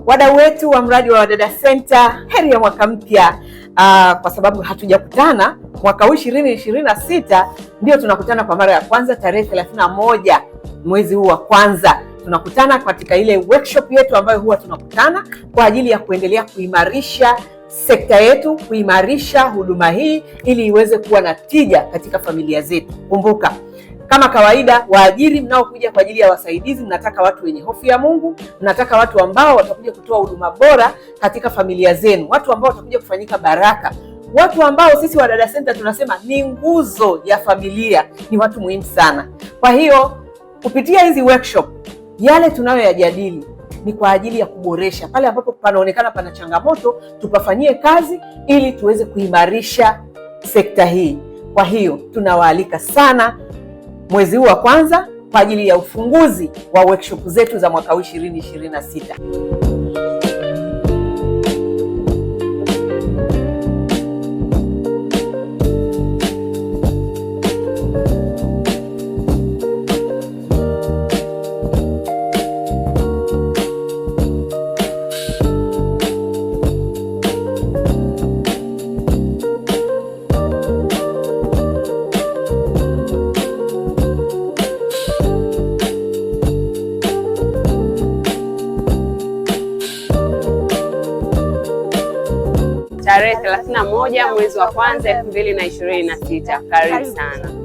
Wadau wetu wa mradi wa Wadada Center, heri ya mwaka mpya. Kwa sababu hatujakutana mwaka huu 2026, ndio tunakutana kwa mara ya kwanza tarehe 31 mwezi huu wa kwanza. Tunakutana katika ile workshop yetu ambayo huwa tunakutana kwa ajili ya kuendelea kuimarisha sekta yetu, kuimarisha huduma hii ili iweze kuwa na tija katika familia zetu. Kumbuka, kama kawaida, waajiri mnaokuja kwa ajili ya wasaidizi, mnataka watu wenye hofu ya Mungu, mnataka watu ambao watakuja kutoa huduma bora katika familia zenu, watu ambao watakuja kufanyika baraka, watu ambao sisi Wadada Center tunasema ni nguzo ya familia, ni watu muhimu sana. Kwa hiyo kupitia hizi workshop, yale tunayoyajadili ni kwa ajili ya kuboresha pale ambapo panaonekana pana changamoto, tukafanyie kazi ili tuweze kuimarisha sekta hii. Kwa hiyo tunawaalika sana mwezi huu wa kwanza kwa ajili ya ufunguzi wa workshop zetu za mwaka 2026. Tarehe 31 mwezi wa kwanza 2026. Karibu sana.